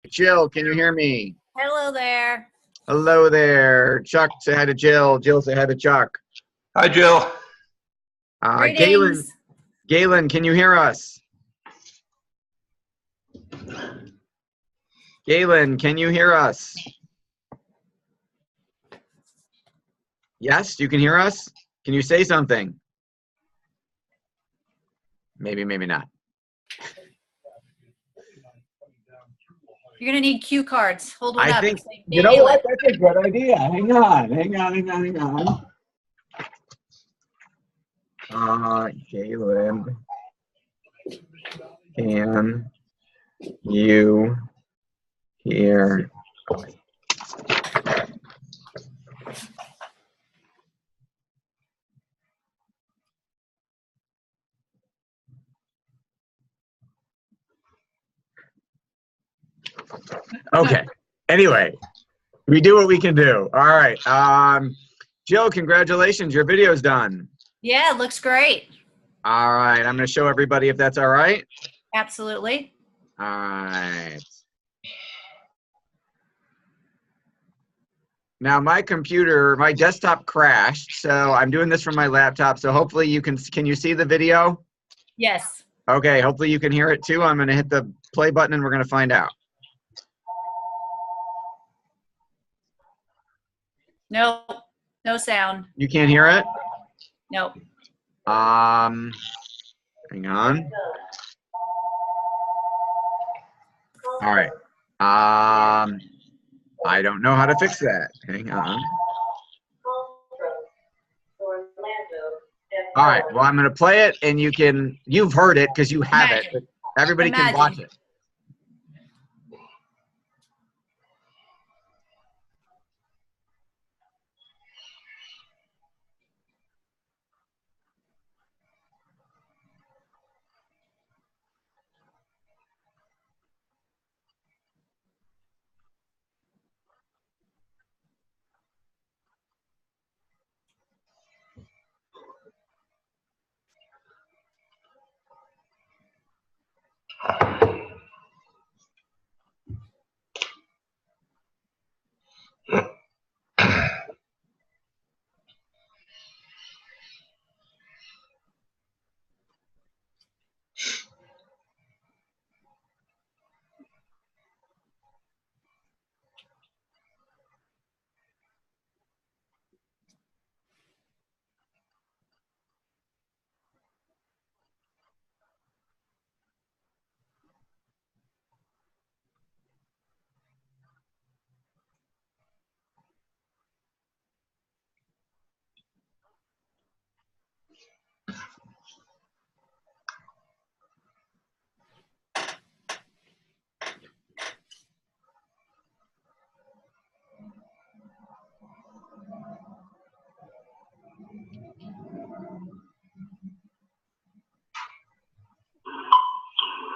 Jill, can you hear me? Hello there. Hello there. Chuck, say hi to Jill. Jill, say hi to Chuck. Hi, Jill. Galen, can you hear us? Galen, can you hear us? Yes, you can hear us? Can you say something? Maybe, maybe not. You're going to need cue cards. Hold one I up. think, Say, you know what? That's a good idea. Hang on. Galen, can you hear? Okay. Anyway, we do what we can do. All right. Jill, congratulations. Your video's done. Yeah, it looks great. All right. I'm going to show everybody if that's all right. Absolutely. All right. Now my desktop crashed, so I'm doing this from my laptop. So hopefully you can you see the video? Yes. Okay. Hopefully you can hear it too. I'm going to hit the play button and we're going to find out. Nope. No sound. You can't hear it? Nope. Hang on. All right. I don't know how to fix that. Hang on. All right. Well, I'm going to play it, and you've heard it because you have it, but everybody can watch it.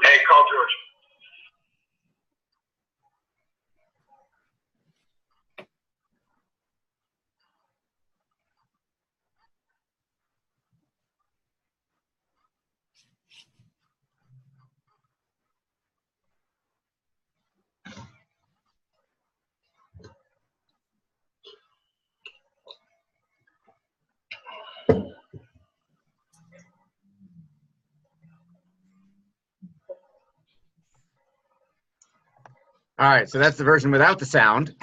Hey, call George. All right. So that's the version without the sound.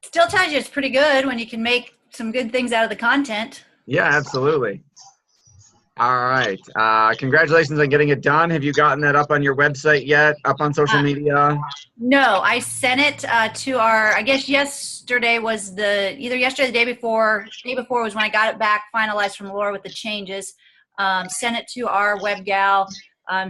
Still tells you it's pretty good when you can make some good things out of the content. Yeah, absolutely. All right. Congratulations on getting it done. Have you gotten that up on your website yet? Up on social media? No, I sent it to our, I guess yesterday was either yesterday or the day before was when I got it back finalized from Laura with the changes. Sent it to our web gal.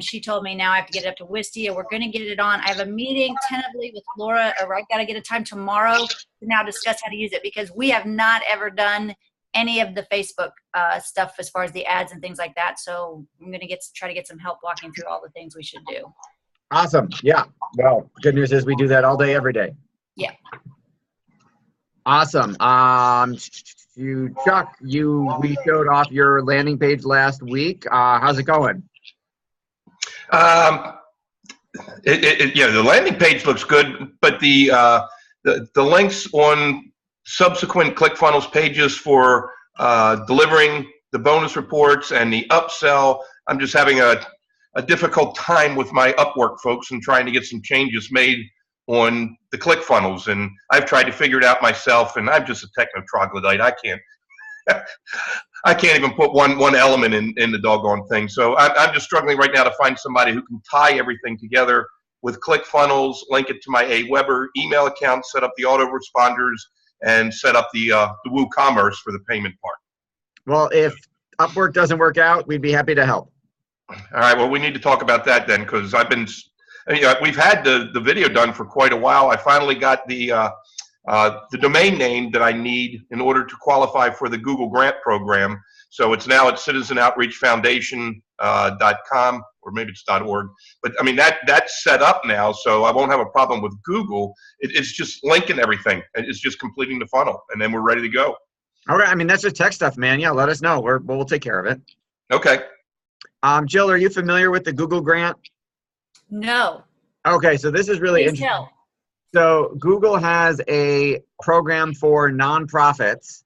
She told me now I have to get it up to Wistia. We're going to get it on. I have a meeting tentatively with Laura, or I got to get a time tomorrow to now discuss how to use it, because we have not ever done any of the Facebook stuff as far as the ads and things like that. So I'm going to try to get some help walking through all the things we should do. Awesome. Yeah. Well, good news is we do that all day, every day. Yeah. Awesome. Chuck, we showed off your landing page last week. How's it going? Yeah, the landing page looks good, but the links on subsequent ClickFunnels pages for delivering the bonus reports and the upsell, I'm just having a difficult time with my Upwork folks and trying to get some changes made on the ClickFunnels. And I've tried to figure it out myself, and I'm just a techno troglodyte. I can't even put one element in the doggone thing. So I'm just struggling right now to find somebody who can tie everything together with ClickFunnels, link it to my Aweber email account, set up the autoresponders, and set up the WooCommerce for the payment part. Well, if Upwork doesn't work out, we'd be happy to help. All right. Well, we need to talk about that then, because we've had the video done for quite a while. I finally got the domain name that I need in order to qualify for the Google Grant program. So it's now at citizenOutreachFoundation.com, or maybe it's .org. But I mean, that's set up now, so I won't have a problem with Google. It's just linking everything. It's just completing the funnel, and then we're ready to go. Okay. I mean, that's just tech stuff, man. Yeah, let us know. We'll take care of it. Okay. Jill, are you familiar with the Google Grant? No. Okay, so this is really Please interesting. tell. So Google has a program for nonprofits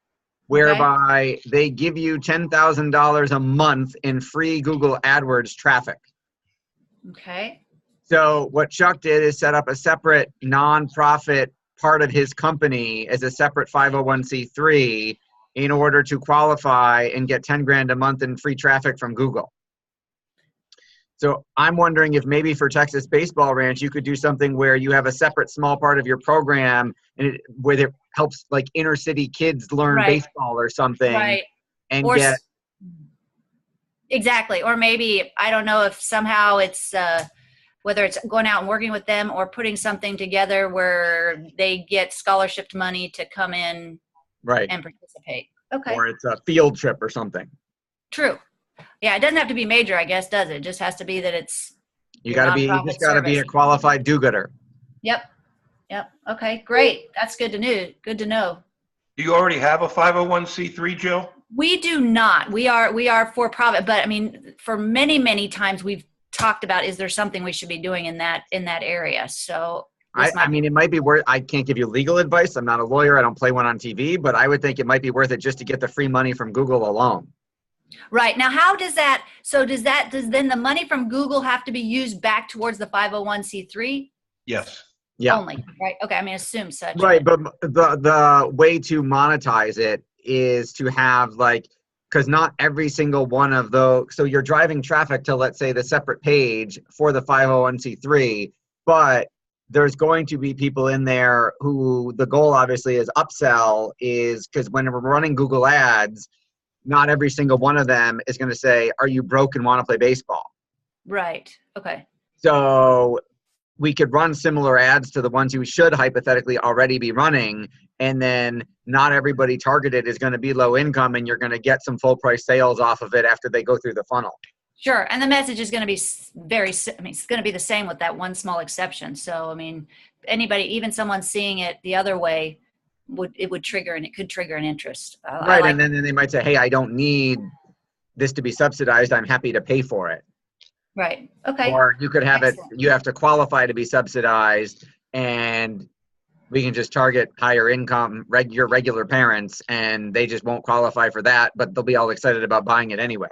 whereby they give you $10,000 a month in free Google AdWords traffic. Okay. So what Chuck did is set up a separate nonprofit part of his company as a separate 501c3 in order to qualify and get 10 grand a month in free traffic from Google. So I'm wondering if maybe for Texas Baseball Ranch, you could do something where you have a separate small part of your program and where it helps like inner city kids learn baseball or something. Right. And Or get exactly. Or maybe, I don't know if somehow it's whether it's going out and working with them or putting something together where they get scholarship money to come in and participate. Okay. Or it's a field trip or something. True. Yeah, it doesn't have to be major, I guess, does it? It just has to be that it's you just gotta be a qualified do-gooder. Yep. Okay, great. That's good to know. Good to know. Do you already have a 501c3, Jill? We do not. We are for profit, but I mean, for many, many times we've talked about, is there something we should be doing in that area? So I mean, it might be worth, I can't give you legal advice. I'm not a lawyer. I don't play one on TV, but I would think it might be worth it just to get the free money from Google alone. Right. Now, how does that, so does then the money from Google have to be used back towards the 501c3? Yes. Yeah. Only, right? Okay. I mean, assume such. Right. But the way to monetize it is to have because not every single one of those, so you're driving traffic to, let's say, the separate page for the 501c3, but there's going to be people in there who the goal obviously is upsell, is because when we're running Google ads, not every single one of them is going to say, are you broke and want to play baseball? Right. Okay. So we could run similar ads to the ones you should hypothetically already be running, and then not everybody targeted is going to be low income, and you're going to get some full price sales off of it after they go through the funnel. Sure. And the message is going to be it's going to be the same with that one small exception. So, I mean, anybody, even someone seeing it the other way, it could trigger an interest. Right. And then they might say, hey, I don't need this to be subsidized. I'm happy to pay for it. Right. Okay. Or you could have it, you have to qualify to be subsidized, and we can just target higher income, your regular parents, and they just won't qualify for that, but they'll be all excited about buying it anyway.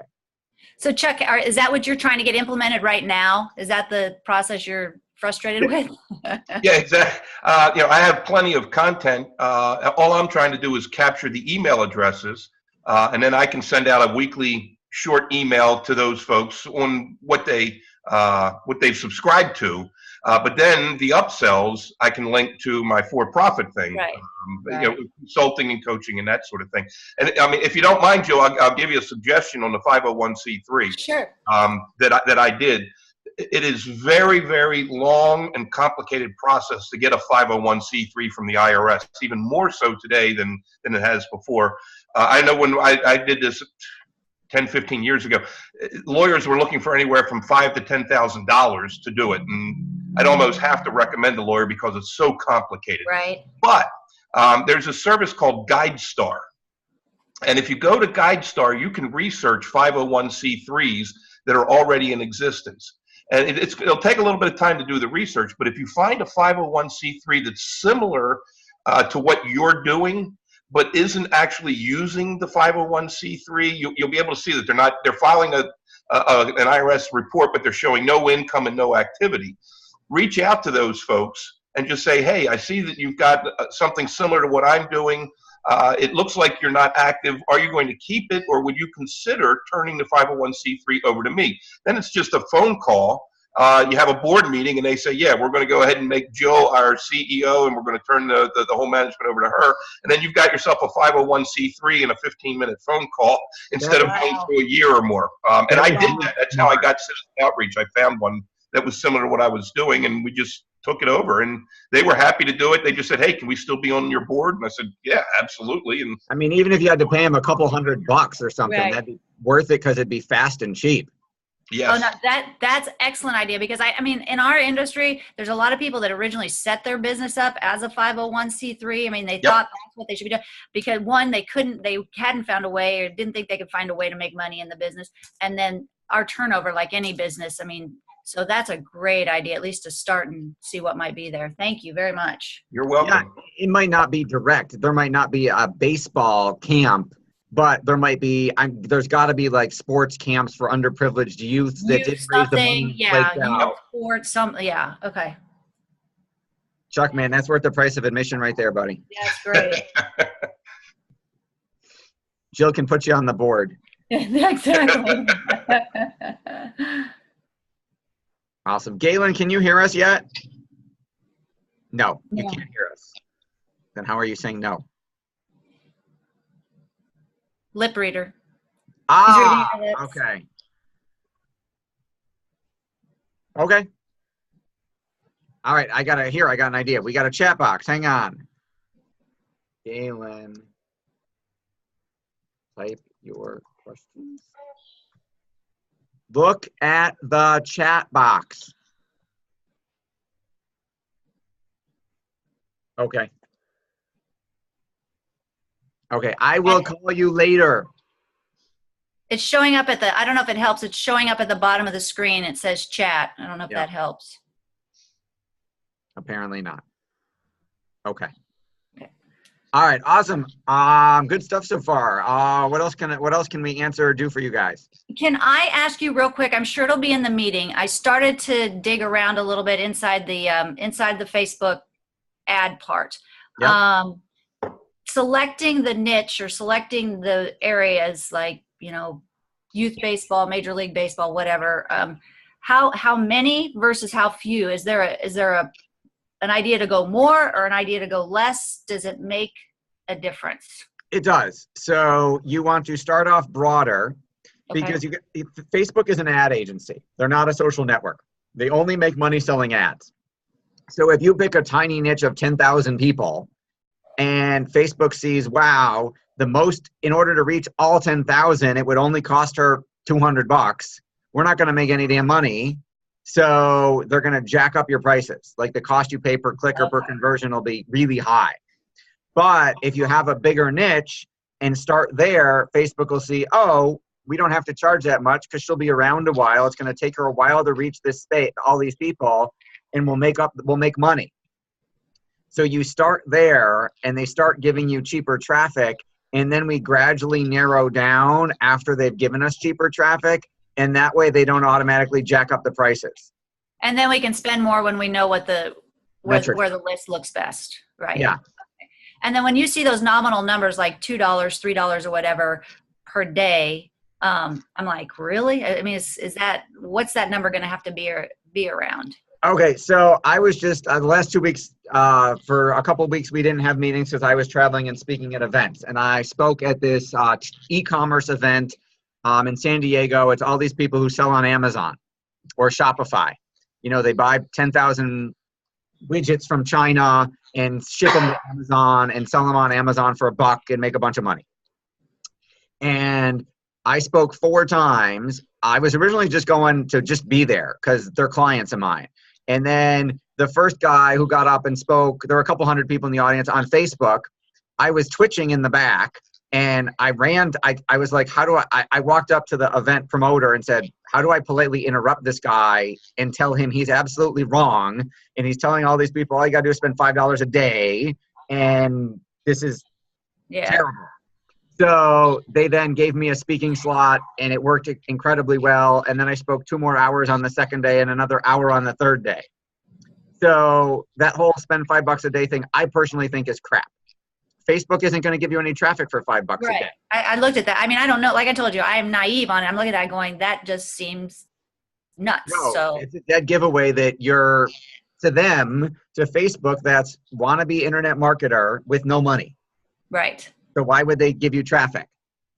So Chuck, is that what you're trying to get implemented right now? Is that the process you're frustrated with? Yeah, exactly. I have plenty of content. All I'm trying to do is capture the email addresses, and then I can send out a weekly short email to those folks on what they've subscribed to. But then the upsells I can link to my for-profit thing, right. Consulting and coaching and that sort of thing. And I mean, if you don't mind, Joe, I'll give you a suggestion on the 501c3. Sure. That I did. It is very, very long and complicated process to get a 501c3 from the IRS. It's even more so today than it has before. I know when I did this 10, 15 years ago, lawyers were looking for anywhere from $5,000 to $10,000 to do it. And I'd almost have to recommend a lawyer because it's so complicated. Right. But there's a service called GuideStar. And if you go to GuideStar, you can research 501c3s that are already in existence. And it'll take a little bit of time to do the research, but if you find a 501c3 that's similar to what you're doing, but isn't actually using the 501c3, you'll be able to see that they're filing an IRS report, but they're showing no income and no activity. Reach out to those folks and just say, hey, I see that you've got something similar to what I'm doing. It looks like you're not active. Are you going to keep it, or would you consider turning the 501c3 over to me? Then it's just a phone call. You have a board meeting, and they say, yeah, we're going to go ahead and make Jill our CEO, and we're going to turn the whole management over to her. And then you've got yourself a 501c3 in a 15-minute phone call instead of going through a year or more. And I did that. That's how I got Citizen Outreach. I found one that was similar to what I was doing, and we just took it over, and they were happy to do it. They just said, hey, can we still be on your board? And I said, yeah, absolutely. And I mean, even if you had to pay them a couple $100 or something, that'd be worth it, because it'd be fast and cheap. Yes. Oh, no, that's excellent idea, because I mean, in our industry, there's a lot of people that originally set their business up as a 501c3. I mean, they thought that's what they should be doing, because one, they hadn't found a way, or didn't think they could find a way to make money in the business. And then our turnover, like any business, I mean, so that's a great idea, at least to start and see what might be there. Thank you very much. You're welcome. Yeah, it might not be direct. There might not be a baseball camp, but there might be, there's got to be like sports camps for underprivileged youth that didn't raise the money. Sports, okay. Chuck, man, that's worth the price of admission right there, buddy. Yeah, that's great. Jill can put you on the board. Exactly. Awesome. Galen, can you hear us yet? No, you can't hear us. Then how are you saying no? Lip reader. Ah, okay. Okay. All right, I got an idea. We got a chat box. Hang on. Galen, type your questions. Look at the chat box. Okay. Okay, I will call you later. It's showing up I don't know if it helps. It's showing up at the bottom of the screen. It says chat. I don't know if that helps. Apparently not. Okay. Okay. All right, awesome. Good stuff so far. What else can we answer or do for you guys? Can I ask you real quick? I'm sure it'll be in the meeting. I started to dig around a little bit inside the Facebook ad part. Yep. Selecting the niche or selecting the areas like, youth baseball, Major League Baseball, whatever. How many versus how few? Is there an idea to go more or an idea to go less? Does it make a difference? It does. So you want to start off broader, because Facebook is an ad agency. They're not a social network. They only make money selling ads. So if you pick a tiny niche of 10,000 people and Facebook sees, wow, in order to reach all 10,000, it would only cost her $200. We're not going to make any damn money. So they're going to jack up your prices. Like the cost you pay per click or per conversion will be really high. But if you have a bigger niche and start there, Facebook will see, oh, we don't have to charge that much because she'll be around a while. It's going to take her a while to reach this space, all these people, and we'll make money. So you start there and they start giving you cheaper traffic, and then we gradually narrow down after they've given us cheaper traffic, and that way they don't automatically jack up the prices. And then we can spend more when we know where the list looks best, right? Yeah. Okay. And then when you see those nominal numbers like $2, $3 or whatever per day, I'm like, really? I mean, what's that number going to have to be around? Okay, so I was just the last 2 weeks, for a couple of weeks, we didn't have meetings because I was traveling and speaking at events. And I spoke at this e-commerce event in San Diego. It's all these people who sell on Amazon or Shopify. They buy 10,000 widgets from China and ship them to Amazon and sell them on Amazon for $1 and make a bunch of money. And I spoke 4 times. I was originally just going to just be there because they're clients of mine. And then the first guy who got up and spoke, there were a couple hundred people in the audience on Facebook. I was twitching in the back, And I was like, how do I walked up to the event promoter and said, how do I politely interrupt this guy and tell him he's absolutely wrong? And he's telling all these people, all you got to do is spend $5 a day. And this is terrible. So they then gave me a speaking slot and it worked incredibly well. And then I spoke 2 more hours on the second day and another hour on the third day. So that whole spend $5 a day thing, I personally think is crap. Facebook isn't going to give you any traffic for $5 a day. I looked at that. I mean, I don't know. Like I told you, I am naive on it. I'm looking at that going, that just seems nuts. No, so it's a dead giveaway that you're, to them, to Facebook, that's wannabe internet marketer with no money. Right. So why would they give you traffic?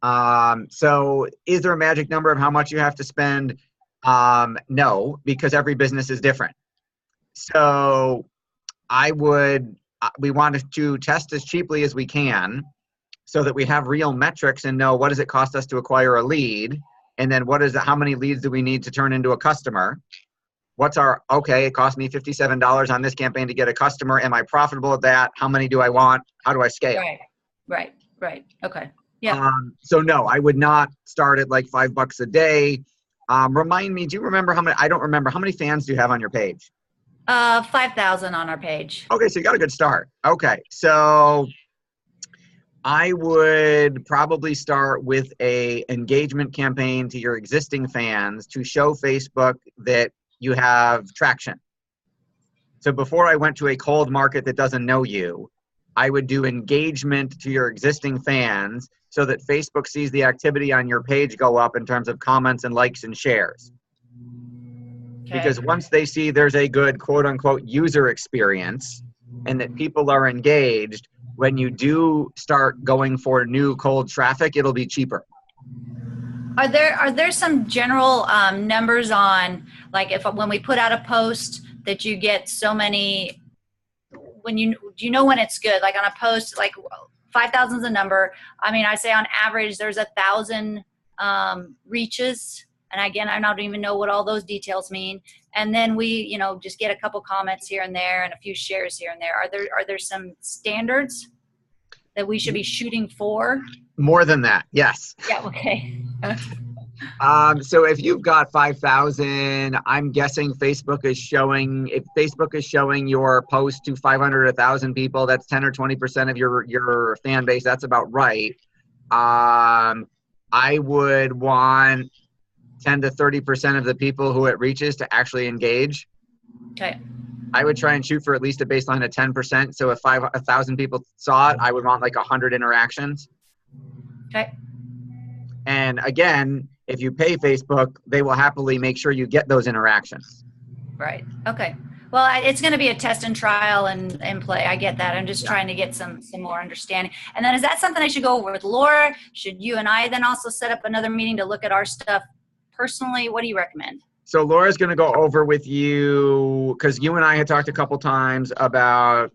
So is there a magic number of how much you have to spend? No, because every business is different. So we want to test as cheaply as we can so that we have real metrics and know what does it cost us to acquire a lead? And then how many leads do we need to turn into a customer? Okay, it cost me $57 on this campaign to get a customer. Am I profitable at that? How many do I want? How do I scale? Right. Okay. Yeah. So no, I would not start at like $5 a day. Remind me, do you remember I don't remember, how many fans do you have on your page? 5,000 on our page. Okay, so you got a good start. Okay, so I would probably start with a engagement campaign to your existing fans to show Facebook that you have traction. So before I went to a cold market that doesn't know you, I would do engagement to your existing fans so that Facebook sees the activity on your page go up in terms of comments and likes and shares. Okay. Because once they see there's a good quote unquote user experience and that people are engaged, when you do start going for new cold traffic, it'll be cheaper. Are there some general numbers on, like, when we put out a post that you get so many, do you know when it's good? Like on a post, like 5,000 is a number. I mean, I say on average there's 1,000 reaches. And again, I don't even know what all those details mean. And then we, just get a couple comments here and there and a few shares here and there. Are there some standards that we should be shooting for? More than that, yes. Yeah, okay. So if you've got 5,000, I'm guessing if Facebook is showing your post to 500 or 1,000 people, that's 10 or 20% of your fan base. That's about right. I would want 10 to 30% of the people who it reaches to actually engage. Okay. I would try and shoot for at least a baseline of 10%. So if 1,000 people saw it, I would want like 100 interactions. Okay. And again, if you pay Facebook, they will happily make sure you get those interactions. Right. Okay. Well, it's going to be a test and trial and play. I get that. I'm just trying to get some more understanding. And then is that something I should go over with Laura? Should you and I then also set up another meeting to look at our stuff personally? What do you recommend? So Laura's going to go over with you, because you and I had talked a couple times about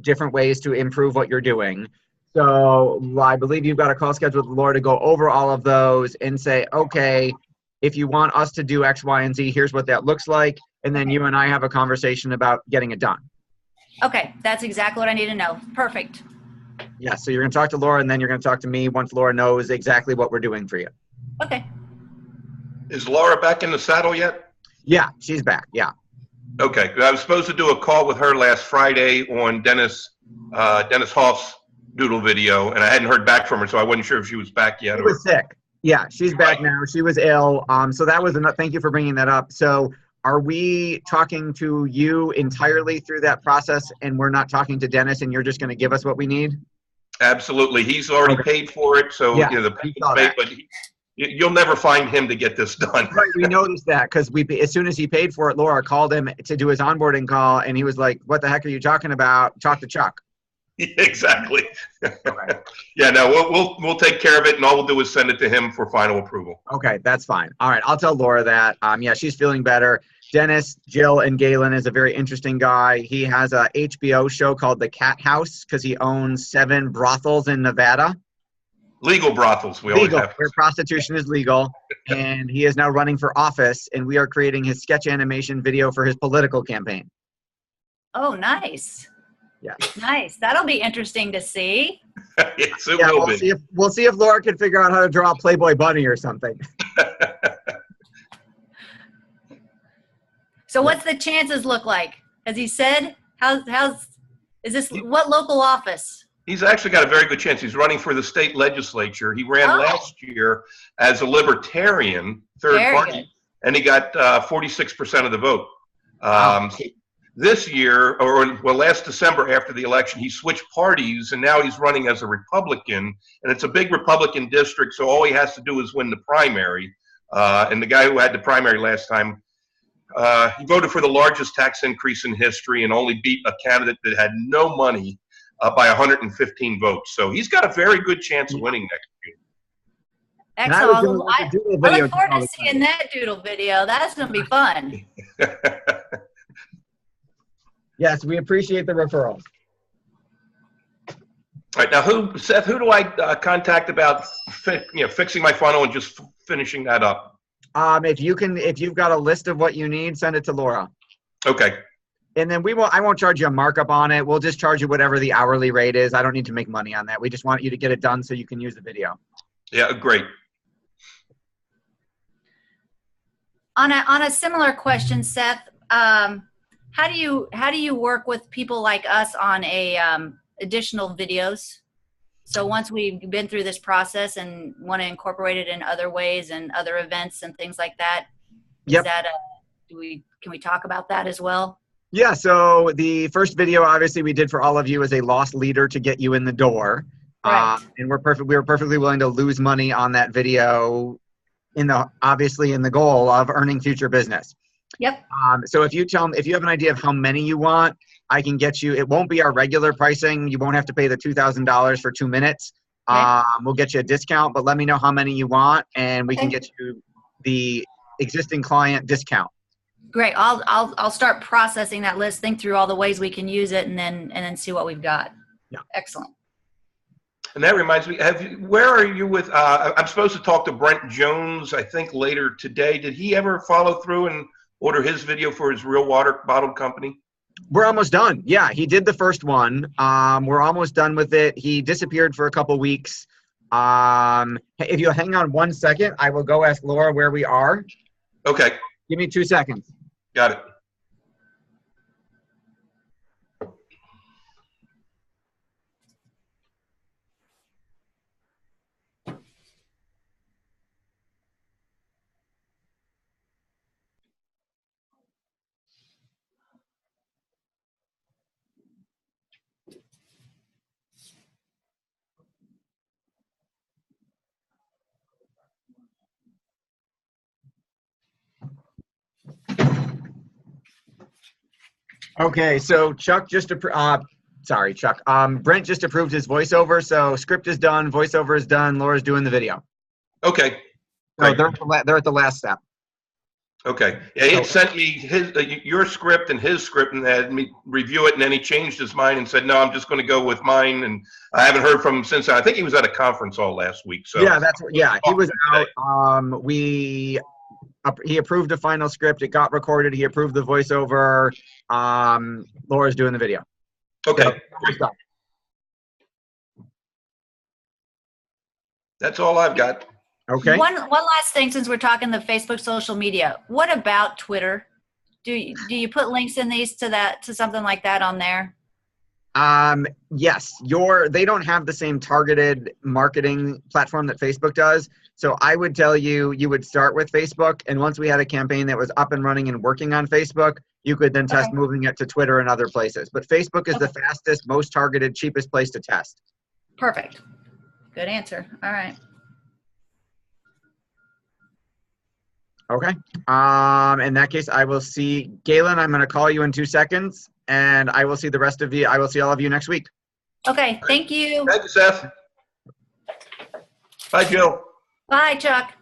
different ways to improve what you're doing. So I believe you've got a call scheduled with Laura to go over all of those and say, okay, if you want us to do X, Y, and Z, here's what that looks like. And then you and I have a conversation about getting it done. Okay, that's exactly what I need to know. Perfect. Yeah, so you're going to talk to Laura and then you're going to talk to me once Laura knows exactly what we're doing for you. Okay. Is Laura back in the saddle yet? Yeah, she's back. Yeah. Okay. I was supposed to do a call with her last Friday on Dennis Hoff's Doodle video, and I hadn't heard back from her, so I wasn't sure if she was back yet. She was sick. Yeah, she's back now. She was ill. So that was enough. Thank you for bringing that up. So are we talking to you entirely through that process, and we're not talking to Dennis, and you're just going to give us what we need? Absolutely. He's already paid for it, so yeah, the payment's paid, but you'll never find him to get this done. Right, we noticed that because as soon as he paid for it, Laura called him to do his onboarding call, and he was like, "What the heck are you talking about? Talk to Chuck." Exactly. Okay. Yeah, no, we'll take care of it, and all we'll do is send it to him for final approval. Okay, that's fine. All right, I'll tell Laura that. Yeah, she's feeling better. Dennis, Jill, and Galen is a very interesting guy. He has a HBO show called The Cat House because he owns 7 brothels in Nevada. Legal brothels, we always have. Where prostitution is legal. And he is now running for office, and we are creating his sketch animation video for his political campaign. Oh, nice. Yeah. Nice. That'll be interesting to see. Yes, it Yeah, will be. We'll see if Laura can figure out how to draw a Playboy bunny or something. So what's the chances look like? Has he said? Is this, what local office? He's actually got a very good chance. He's running for the state legislature. He ran last year as a libertarian, third party, and he got 46% of the vote. So this year, last December after the election, he switched parties, and now he's running as a Republican, and it's a big Republican district, so all he has to do is win the primary. And the guy who had the primary last time, he voted for the largest tax increase in history and only beat a candidate that had no money by 115 votes. So he's got a very good chance of winning next year. Excellent. I look forward to seeing that Doodle video. That's going to be fun. Yes, we appreciate the referrals. All right, now Seth, who do I contact about fixing my funnel and just finishing that up? If you've got a list of what you need, send it to Laura. Okay. And then I won't charge you a markup on it. We'll just charge you whatever the hourly rate is. I don't need to make money on that. We just want you to get it done so you can use the video. Yeah, great. On a similar question, Seth, how do you work with people like us on additional videos? So once we've been through this process and want to incorporate it in other ways and other events and things like that, can we talk about that as well? Yeah, so the first video obviously we did for all of you as a lost leader to get you in the door. Right. And we were perfectly willing to lose money on that video obviously in the goal of earning future business. Yep. So if you have an idea of how many you want, I can get you. It won't be our regular pricing. You won't have to pay the $2,000 for 2 minutes. Okay. We'll get you a discount, but let me know how many you want, and we can get you the existing client discount. Great. I'll start processing that list, think through all the ways we can use it, and then see what we've got. Yeah. Excellent. And that reminds me, where are you with, I'm supposed to talk to Brent Jones, I think later today. Did he ever follow through and order his video for his real water bottle company? We're almost done. Yeah, he did the first one. We're almost done with it. He disappeared for a couple weeks. If you hang on 1 second, I will go ask Laura where we are. Okay. Give me 2 seconds. Got it. Okay, so Chuck just Brent just approved his voiceover, so script is done, voiceover is done, Laura's doing the video. Okay. So Great. they're at the last step. Okay. Yeah, he sent me your script and his script and had me review it, and then he changed his mind and said, no, I'm just going to go with mine. And I haven't heard from him since. I think he was at a conference all last week. So yeah, he was out. He approved a final script. It got recorded. He approved the voiceover. Laura's doing the video. Okay. So, Great. That's all I've got. Okay. One last thing, since we're talking the Facebook social media, what about Twitter? Do you put links in these to something like that on there? Yes, they don't have the same targeted marketing platform that Facebook does. So I would tell you would start with Facebook, and once we had a campaign that was up and running and working on Facebook, you could then test moving it to Twitter and other places. But Facebook is the fastest, most targeted, cheapest place to test. Perfect. Good answer. All right. Okay. In that case, I will see Galen. I'm going to call you in 2 seconds, and I will see the rest of you. I will see all of you next week. Okay. Thank you. Thank you, Seth. Bye, Jill. Bye, Chuck.